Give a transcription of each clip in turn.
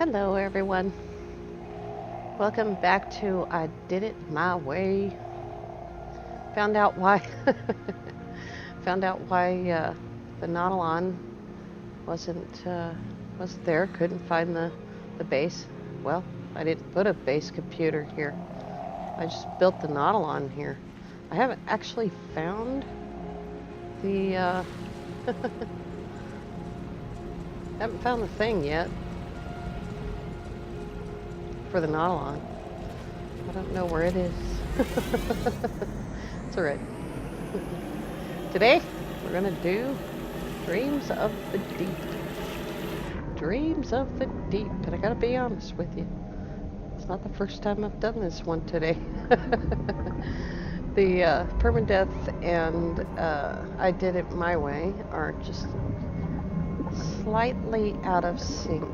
Hello everyone. Welcome back to I Did It My Way. Found out why the Nautilon wasn't there. Couldn't find the base. Well, I didn't put a base computer here. I just built the Nautilon here. I haven't actually found the haven't found the thing yet for the Nautilon. I don't know where it is. It's alright. Today, we're gonna do Dreams of the Deep. Dreams of the Deep. And I gotta be honest with you, it's not the first time I've done this one today. The permadeath and I Did It My Way are just slightly out of sync.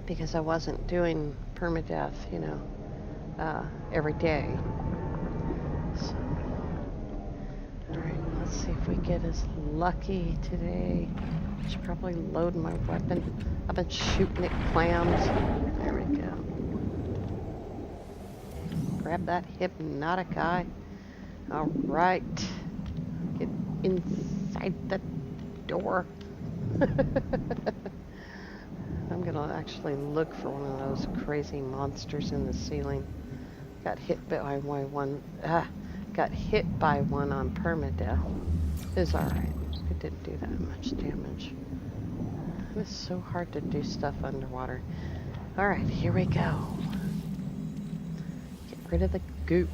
Because I wasn't doing permadeath, every day. So, alright, let's see if we get as lucky today. I should probably load my weapon. I've been shooting at clams. There we go. Grab that hypnotic eye. Alright. Get inside the door. I'm gonna actually look for one of those crazy monsters in the ceiling. Got hit by one. Got hit by one on permadeath. It's alright. It didn't do that much damage. It's so hard to do stuff underwater. Alright, here we go. Get rid of the goop.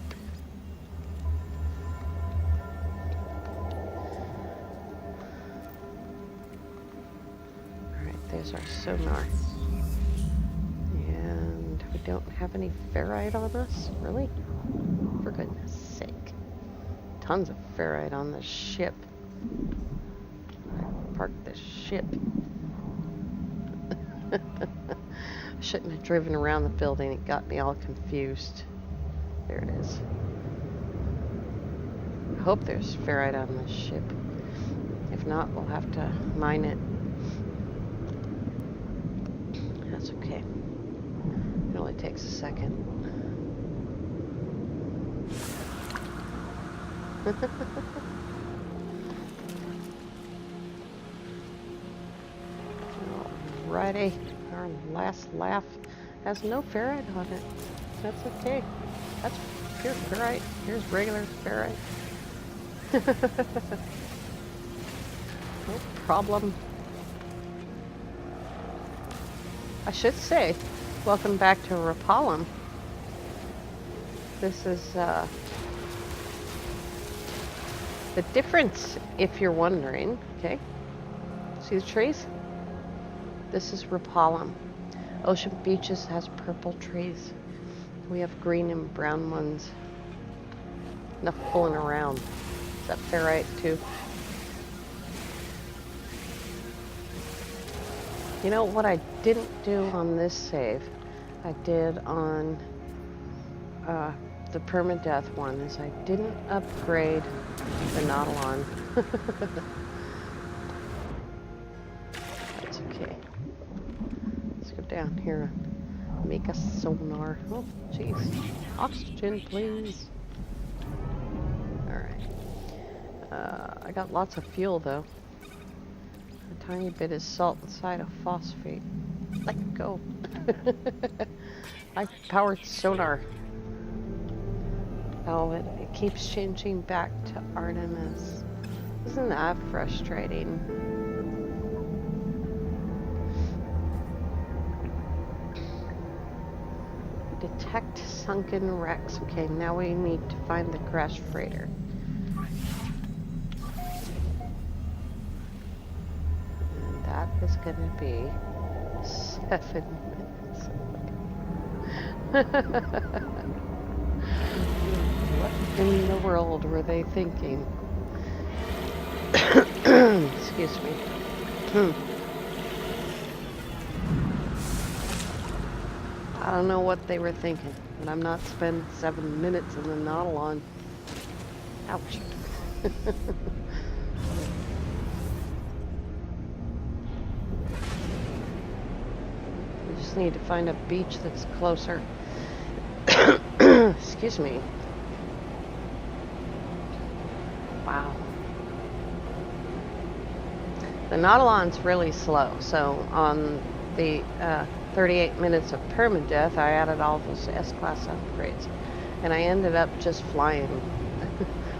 There's our sonar. And we don't have any ferrite on us? Really? For goodness sake. Tons of ferrite on the ship. Park the ship. Shouldn't have driven around the building. It got me all confused. There it is. I hope there's ferrite on this ship. If not, we'll have to mine it. That's okay. It only takes a second. Alrighty, our last laugh has no ferrite on it. That's okay. That's pure ferrite. Here's regular ferrite. No problem. I should say, welcome back to Rapalum. This is the difference, if you're wondering. Okay, see the trees? This is Rapalum. Ocean Beaches has purple trees. We have green and brown ones. Enough fooling around. Is that ferrite too? You know what I didn't do on this save, I did on the permadeath one, is I didn't upgrade the Nautilon. That's okay. Let's go down here and make a sonar. Oh, jeez. Oxygen, please. Alright. I got lots of fuel, though. A tiny bit is salt inside of phosphate. Let go. High-powered sonar. Oh, it keeps changing back to Artemis. Isn't that frustrating? Detect sunken wrecks. Okay, now we need to find the crash freighter. That is going to be 7 minutes. What in the world were they thinking? Excuse me. I don't know what they were thinking, but I'm not spending 7 minutes in the Nautilon. Ouch. need to find a beach that's closer. Excuse me. Wow. The Nautilon's really slow, so on the 38 minutes of permadeath, I added all those S-Class upgrades, and I ended up just flying.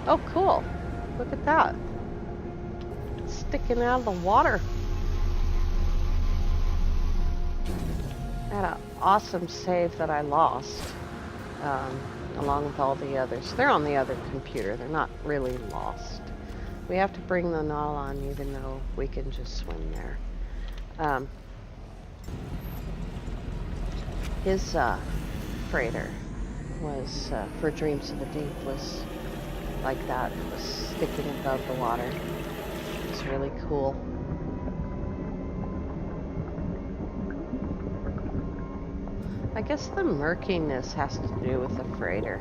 Oh, cool. Look at that. It's sticking out of the water. I had an awesome save that I lost, along with all the others. They're on the other computer. They're not really lost. We have to bring the Nautilon even though we can just swim there. His freighter was, for Dreams of the Deep, was like that. It was sticking above the water. It's really cool. I guess the murkiness has to do with the freighter.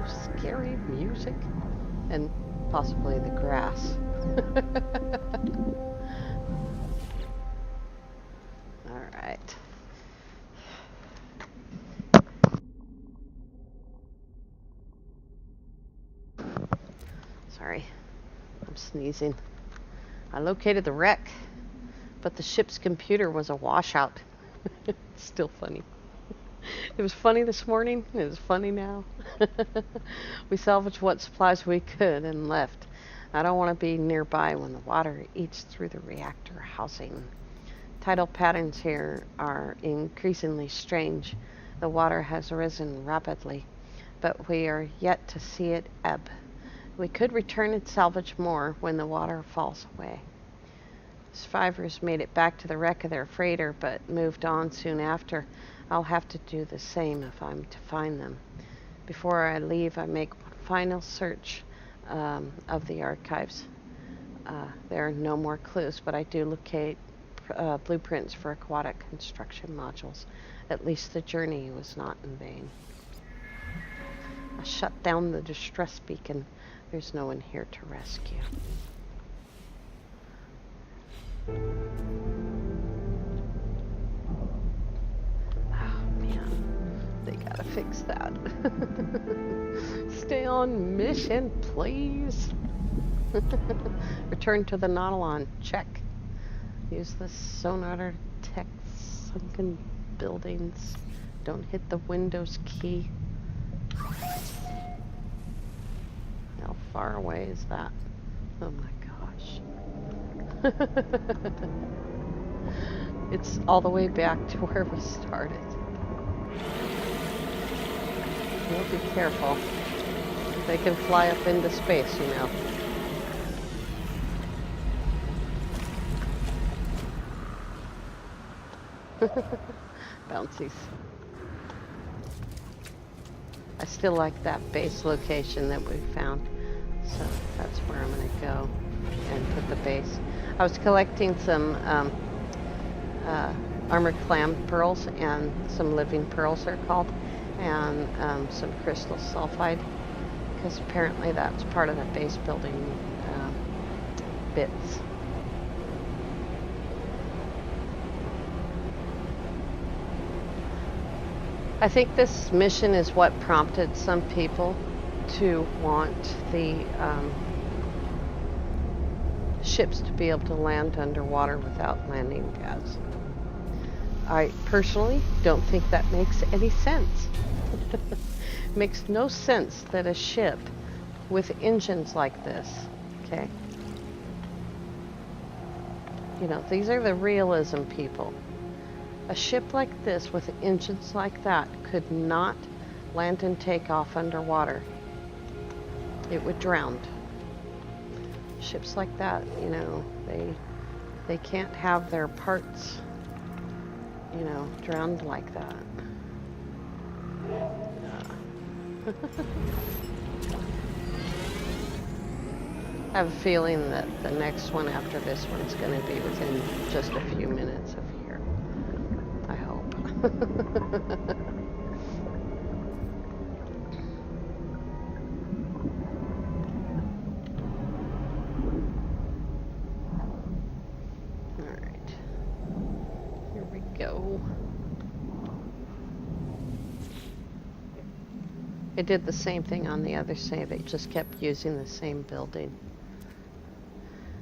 Scary music. And possibly the grass. Alright. Sorry. I'm sneezing. I located the wreck, but the ship's computer was a washout. It's still funny. It was funny this morning. It is funny now. We salvaged what supplies we could and left. I don't want to be nearby when the water eats through the reactor housing. Tidal patterns here are increasingly strange. The water has risen rapidly, but we are yet to see it ebb. We could return and salvage more when the water falls away. Survivors made it back to the wreck of their freighter, but moved on soon after. I'll have to do the same if I'm to find them. Before I leave, I make one final search of the archives. There are no more clues, but I do locate blueprints for aquatic construction modules. At least the journey was not in vain. I shut down the distress beacon. There's no one here to rescue. They gotta fix that. Stay on mission, please. Return to the Nautilon. Check. Use the sonar to detect sunken buildings. Don't hit the Windows key. How far away is that? Oh my gosh. It's all the way back to where we started. We'll be careful. They can fly up into space, you know. Bouncies. I still like that base location that we found. So that's where I'm going to go and put the base. I was collecting some armored clam pearls and some living pearls they're called, and some crystal sulfide, because apparently that's part of the base building bits. I think this mission is what prompted some people to want the ships to be able to land underwater without landing pads. I personally don't think that makes any sense. It makes no sense that a ship with engines like this, okay? You know, these are the realism people. A ship like this with engines like that could not land and take off underwater. It would drown. Ships like that, you know, they can't have their parts, you know, drowned like that. I have a feeling that the next one after this one's going to be within just a few minutes of here. I hope. It did the same thing on the other save. It just kept using the same building.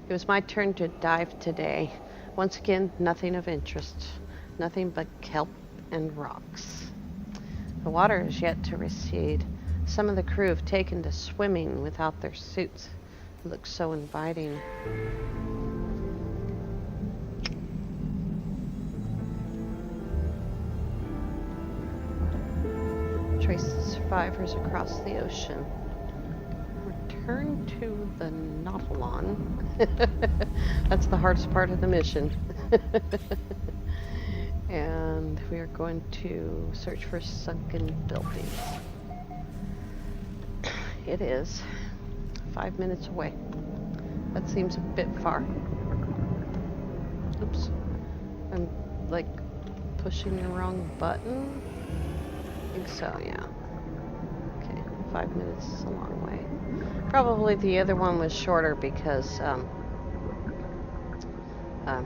It was my turn to dive today. Once again, nothing of interest. Nothing but kelp and rocks. The water is yet to recede. Some of the crew have taken to swimming without their suits. It looks so inviting. Trace the survivors across the ocean. Return to the Nautilon. That's the hardest part of the mission. And we are going to search for sunken buildings. It is 5 minutes away. That seems a bit far. Oops. I'm like pushing the wrong button. I think so, yeah. Okay, 5 minutes is a long way. Probably the other one was shorter because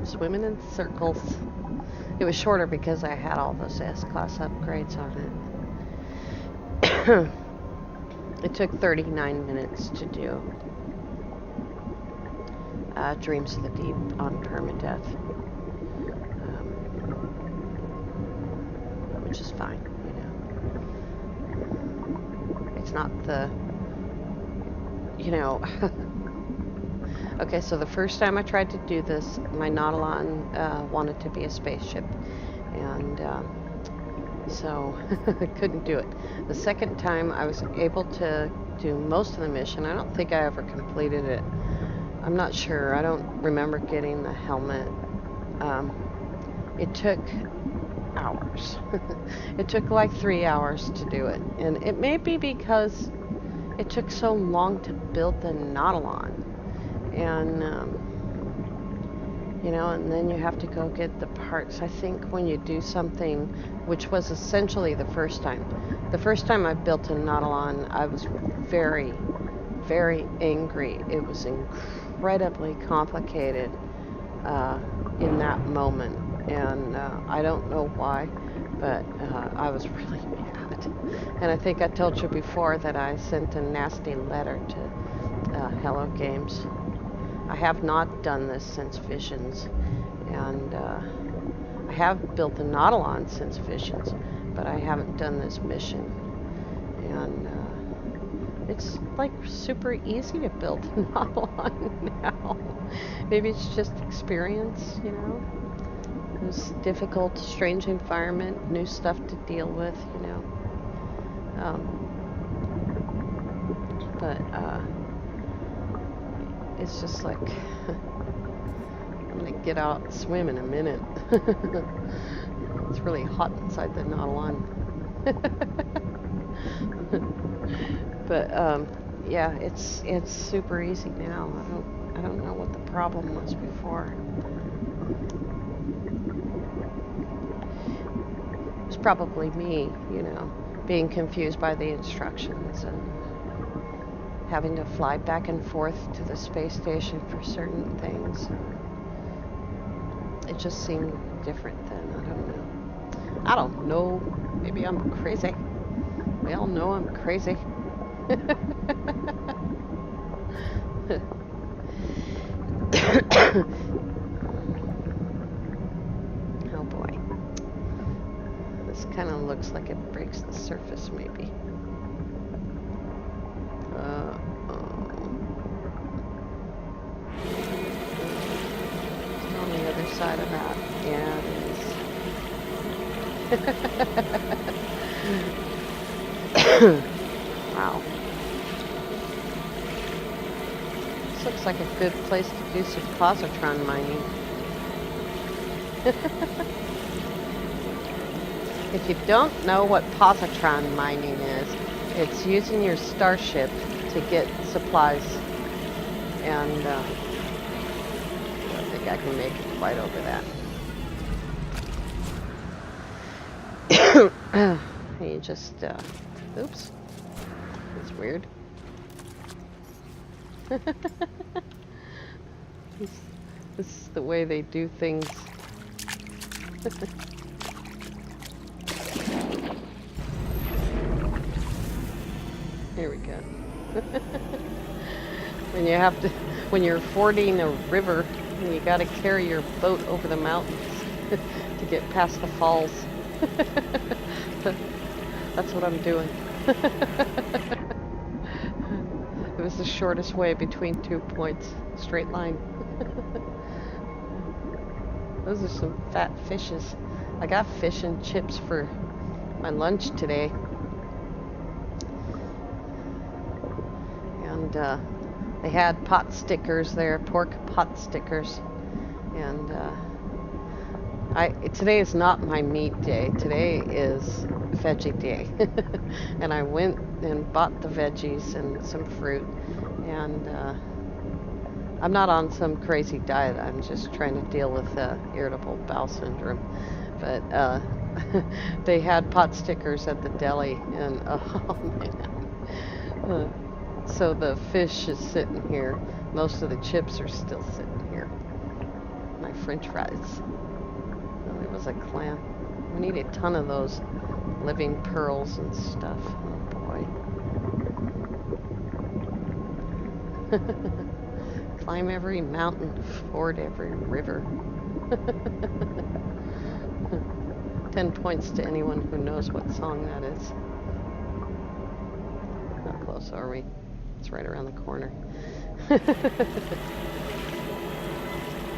swimming in circles. It was shorter because I had all those S-Class upgrades on it. It took 39 minutes to do Dreams of the Deep on permadeath, which is fine, you know. It's not the, you know. Okay, so the first time I tried to do this, my Nautilon wanted to be a spaceship, and so I couldn't do it. The second time I was able to do most of the mission. I don't think I ever completed it. I'm not sure. I don't remember getting the helmet. It took hours. It took like 3 hours to do it, and it may be because it took so long to build the Nautilon. And, you know, and then you have to go get the parts. I think when you do something, which was essentially the first time I built a Nautilon, I was very, very angry. It was incredibly complicated in that moment. And I don't know why, but I was really mad. And I think I told you before that I sent a nasty letter to Hello Games. I have not done this since Visions, and I have built the Nautilon since Visions, but I haven't done this mission. And it's like super easy to build a Nautilon now. Maybe it's just experience, you know. It's difficult, strange environment, new stuff to deal with, you know. But it's just like, I'm gonna get out and swim in a minute. It's really hot inside the Nautilon. But yeah, it's super easy now. I don't know what the problem was before. It was probably me, you know, being confused by the instructions and having to fly back and forth to the space station for certain things. It just seemed different then. I don't know. Maybe I'm crazy. We all know I'm crazy. Oh boy. This kind of looks like it breaks the surface, maybe. On the other side of that. Yeah, it is. Wow. This looks like a good place to do some positron mining. If you don't know what positron mining is, it's using your starship to get supplies, and I don't think I can make it quite over that. You just, oops, that's weird. This is the way they do things. Here we go. When you're fording a river, and you gotta carry your boat over the mountains to get past the falls. That's what I'm doing. It was the shortest way between 2 points, straight line. Those are some fat fishes. I got fish and chips for my lunch today. And they had pot stickers there, pork pot stickers. And today is not my meat day. Today is veggie day. And I went and bought the veggies and some fruit. And I'm not on some crazy diet. I'm just trying to deal with irritable bowel syndrome. But they had pot stickers at the deli, and oh man. So the fish is sitting here. Most of the chips are still sitting here. My French fries. Oh, there was a clam. We need a ton of those living pearls and stuff. Oh boy. Climb every mountain, ford every river. 10 points to anyone who knows what song that is. How close are we? It's right around the corner.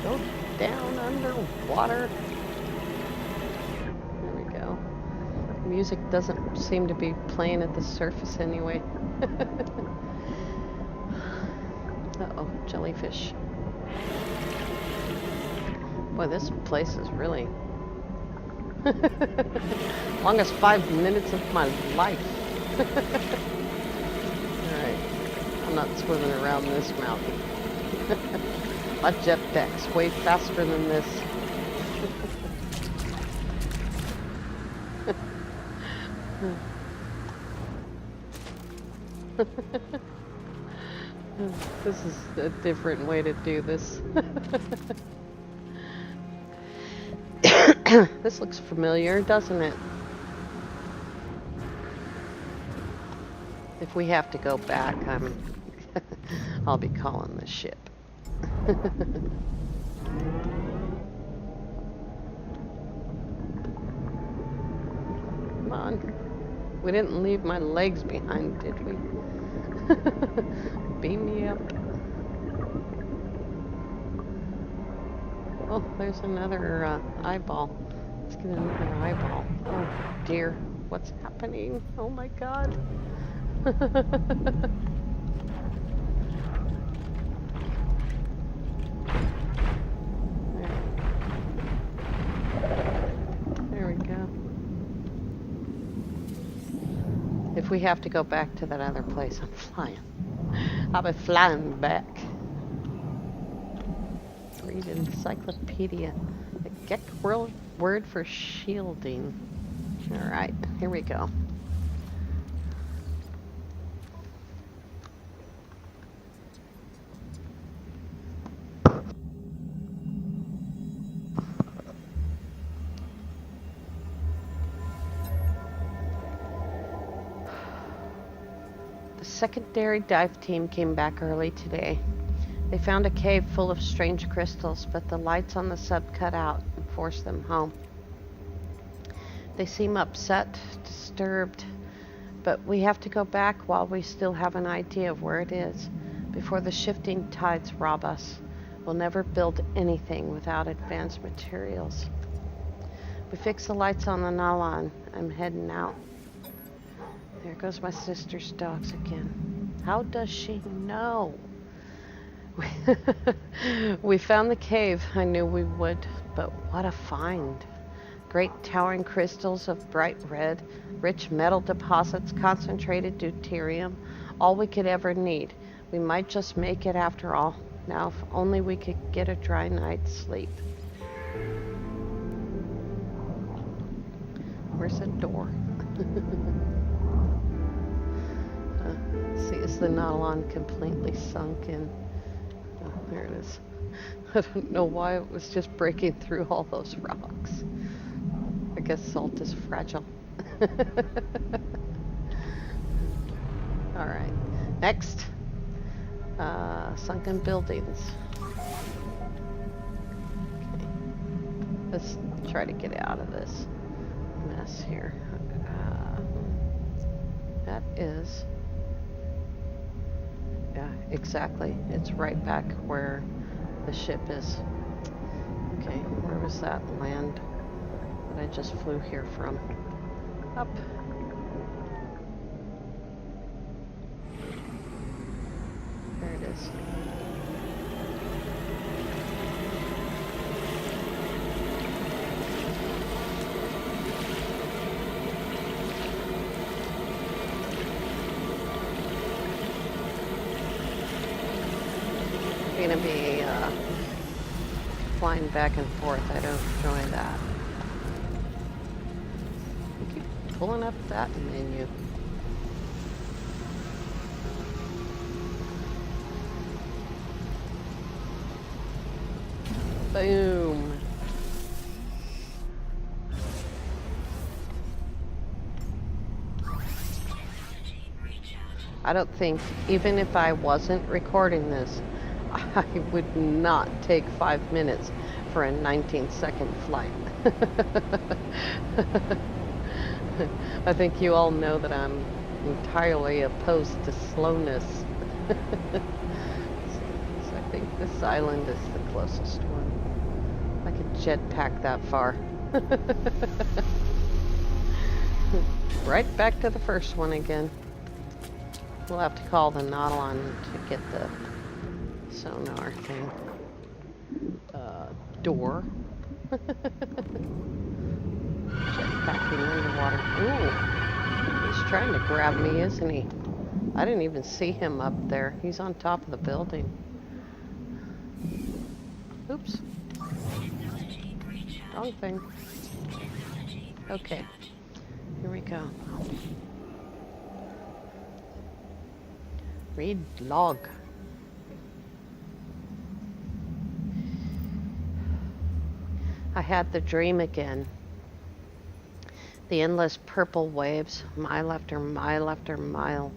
Go down underwater. There we go. The music doesn't seem to be playing at the surface anyway. Uh-oh, jellyfish. Boy, this place is really... longest 5 minutes of my life. Alright, I'm not swimming around this mountain. My jetpack's way faster than this. This is a different way to do this. This looks familiar, doesn't it? If we have to go back, I'll be calling the ship. Come on. We didn't leave my legs behind, did we? Beam me up. Oh, there's another eyeball. Let's get another eyeball. Oh dear, what's happening? Oh my god. There we go. If we have to go back to that other place, I'm flying. I'll be flying back. Read encyclopedia. The Geck word for shielding. Alright, here we go. The secondary dive team came back early today. They found a cave full of strange crystals, but the lights on the sub cut out and forced them home. They seem upset, disturbed, but we have to go back while we still have an idea of where it is, before the shifting tides rob us. We'll never build anything without advanced materials. We fix the lights on the Nalan. I'm heading out. There goes my sister's dogs again. How does she know? We found the cave. I knew we would, but what a find. Great towering crystals of bright red, rich metal deposits, concentrated deuterium, all we could ever need. We might just make it after all. Now, if only we could get a dry night's sleep. Where's the door? See, is the Nautilon completely sunk in? Oh, there it is. I don't know why it was just breaking through all those rocks. I guess salt is fragile. Alright. Next. Sunken buildings. Okay. Let's try to get out of this mess here. That is... Yeah, exactly. It's right back where the ship is. Okay, where was that land that I just flew here from? Up. There it is. Gonna be flying back and forth. I don't enjoy that. I keep pulling up that menu. Boom. I don't think, even if I wasn't recording this, I would not take 5 minutes for a 19-second flight. I think you all know that I'm entirely opposed to slowness. So I think this island is the closest one. I could jetpack that far. Right back to the first one again. We'll have to call the Nautilon to get the sonar thing. Door. Jetpacking underwater. Ooh. He's trying to grab me, isn't he? I didn't even see him up there. He's on top of the building. Oops. Wrong thing. Okay. Here we go. Read log. I had the dream again. The endless purple waves, mile after mile after mile.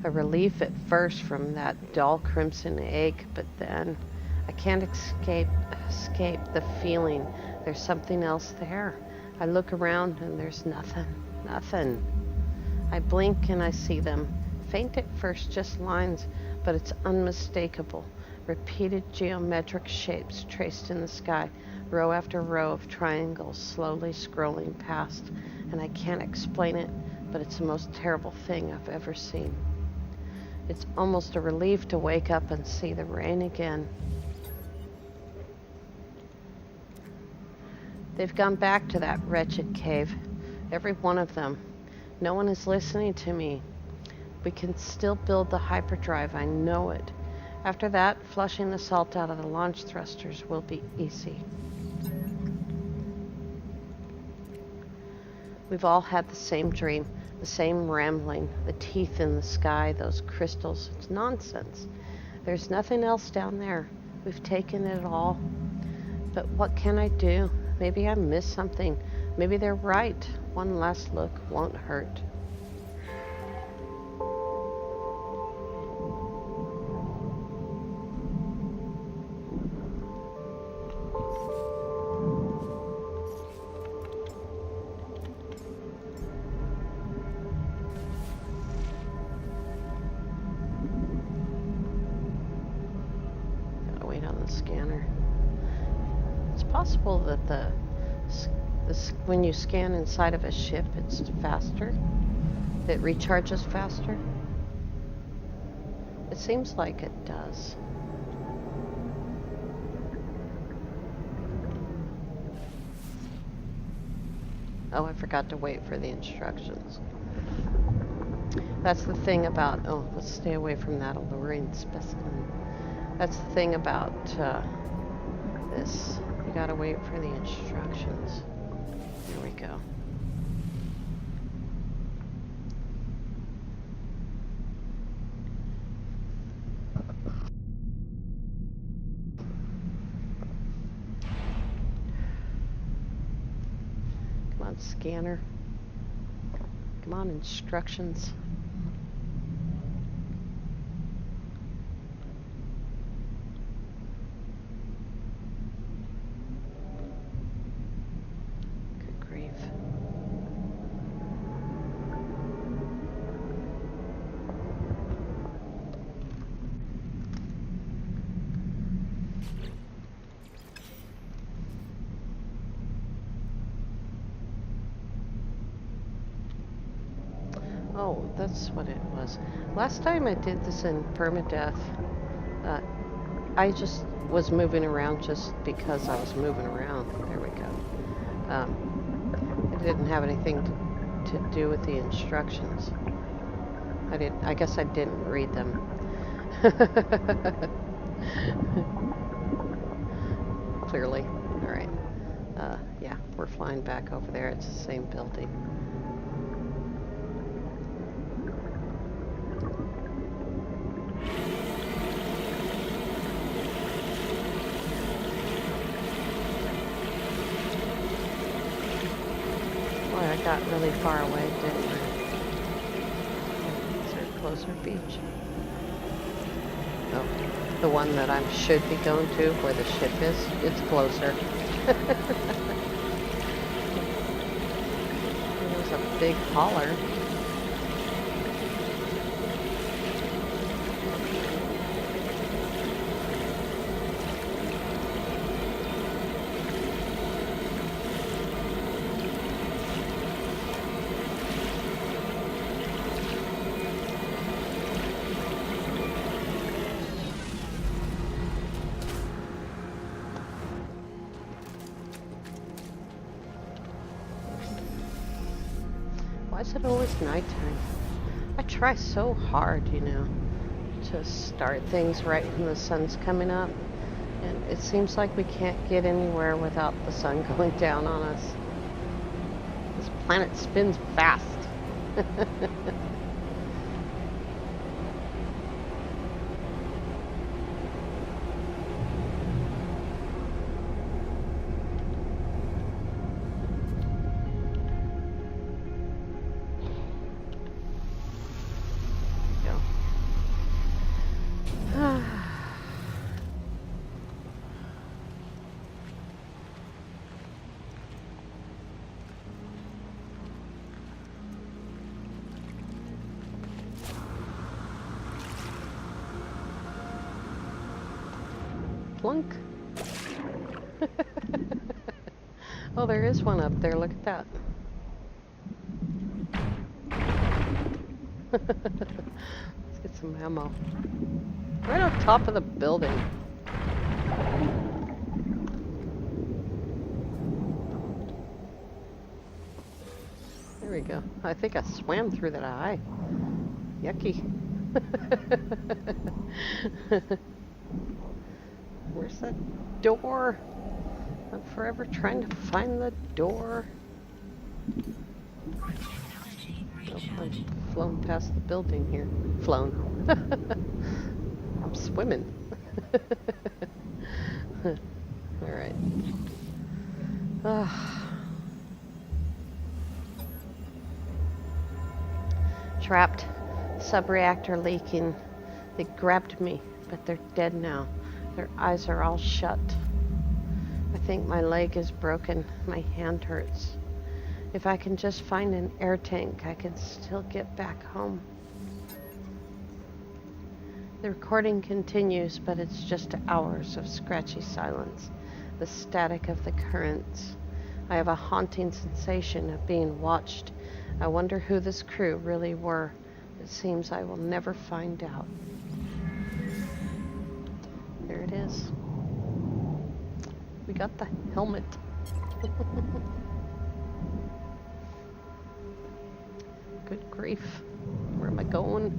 A relief at first from that dull crimson ache, but then I can't escape the feeling there's something else there. I look around and there's nothing. I blink and I see them. Faint at first, just lines, but it's unmistakable. Repeated geometric shapes traced in the sky, row after row of triangles slowly scrolling past, and I can't explain it, but it's the most terrible thing I've ever seen. It's almost a relief to wake up and see the rain again. They've gone back to that wretched cave, every one of them. No one is listening to me. We can still build the hyperdrive, I know it. After that, flushing the salt out of the launch thrusters will be easy. We've all had the same dream, the same rambling, the teeth in the sky, those crystals. It's nonsense. There's nothing else down there. We've taken it all. But what can I do? Maybe I missed something. Maybe they're right. One last look won't hurt. Scanner. It's possible that when you scan inside of a ship, it's faster. It recharges faster. It seems like it does. Oh, I forgot to wait for the instructions. That's the thing about, oh, let's stay away from that alluring specimen. That's the thing about this. You gotta wait for the instructions. Here we go. Come on, scanner. Come on, instructions. Oh, that's what it was. Last time I did this in permadeath, uh, I just was moving around just because I was moving around. There we go. It didn't have anything to do with the instructions. I guess I didn't read them. Clearly. All right. Yeah, we're flying back over there. It's the same building. Boy, I got really far away, didn't I? Is there a closer beach? Oh, the one that I should be going to, where the ship is, it's closer. There's a big holler. Why is it always nighttime? I try so hard, to start things right when the sun's coming up. And it seems like we can't get anywhere without the sun going down on us. This planet spins fast. Plunk. Oh, there is one up there. Look at that. Let's get some ammo. Right on top of the building. There we go. I think I swam through that eye. Yucky. Where's that door? I'm forever trying to find the door. Oh, I've flown past the building here. Flown. I'm swimming. Alright. Trapped. Subreactor leaking. They grabbed me, but they're dead now. Their eyes are all shut. I think my leg is broken. My hand hurts. If I can just find an air tank, I can still get back home. The recording continues, but it's just hours of scratchy silence, the static of the currents. I have a haunting sensation of being watched. I wonder who this crew really were. It seems I will never find out. There it is. We got the helmet. Good grief. Where am I going?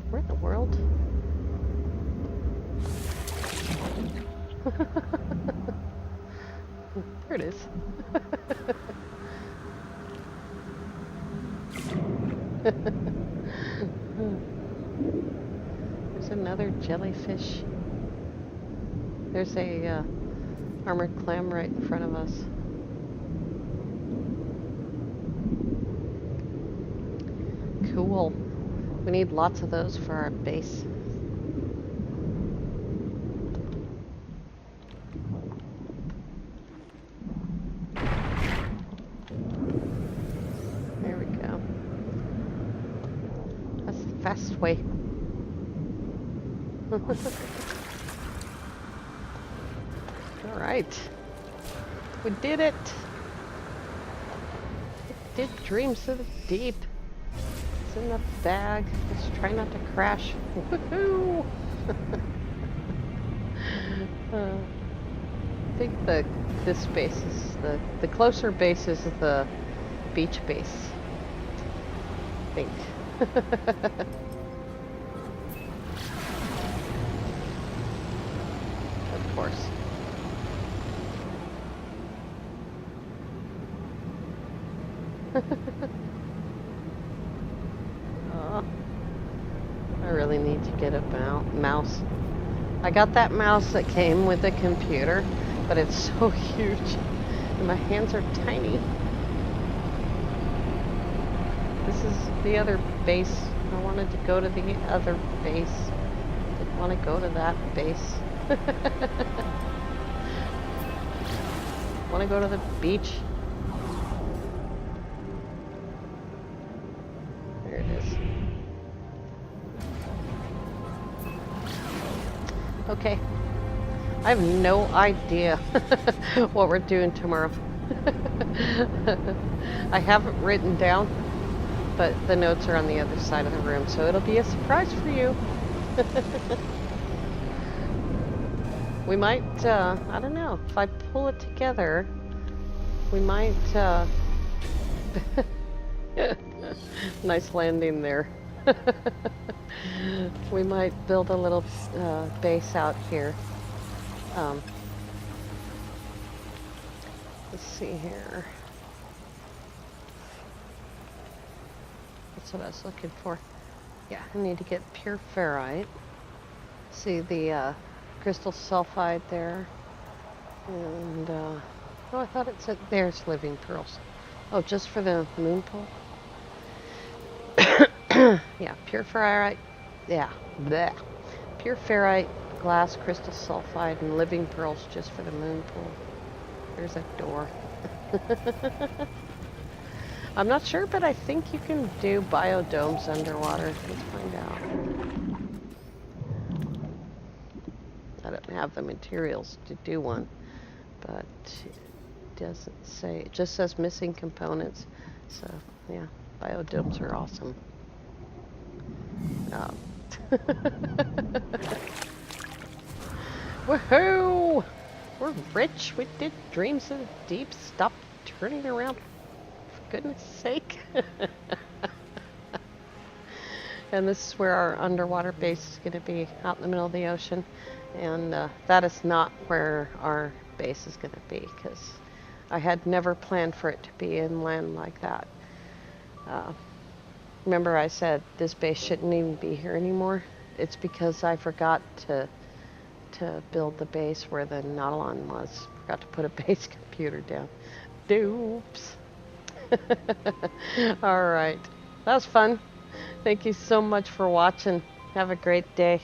Where in the world? There it is. There's another jellyfish. There's a armored clam right in front of us. Cool. We need lots of those for our base. halfway. All right. We did it. We did Dreams of the Deep. It's in the bag. Let's try not to crash. Woohoo! I think this base is the closer base is the beach base. I think. Of course. Oh, I really need to get a mouse. I got that mouse that came with the computer, but it's so huge, and my hands are tiny. This is the other base. I wanted to go to the other base. Didn't want to go to that base. Want to go to the beach. There it is. Okay. I have no idea what we're doing tomorrow. I haven't written down, but the notes are on the other side of the room, so it'll be a surprise for you. We might, I don't know, if I pull it together, we might, nice landing there. We might build a little base out here. Let's see here. That's what I was looking for. Yeah, I need to get pure ferrite. See the crystal sulfide there. And, oh, I thought it said there's living pearls. Oh, just for the moon pool? Yeah, pure ferrite. Yeah, bleh. Pure ferrite, glass, crystal sulfide, and living pearls just for the moon pool. There's a door. I'm not sure, but I think you can do biodomes underwater. Let's find out. I don't have the materials to do one, but it doesn't say. It just says missing components. So, yeah, biodomes are awesome. Woohoo! We're rich. We did Dreams of the Deep. Stop turning around. For goodness sake. And this is where our underwater base is going to be, out in the middle of the ocean. And that is not where our base is going to be, because I had never planned for it to be inland like that. Remember I said this base shouldn't even be here anymore? It's because I forgot to build the base where the Nautilon was. Forgot to put a base computer down. Doops. All right. That was fun. Thank you so much for watching. Have a great day.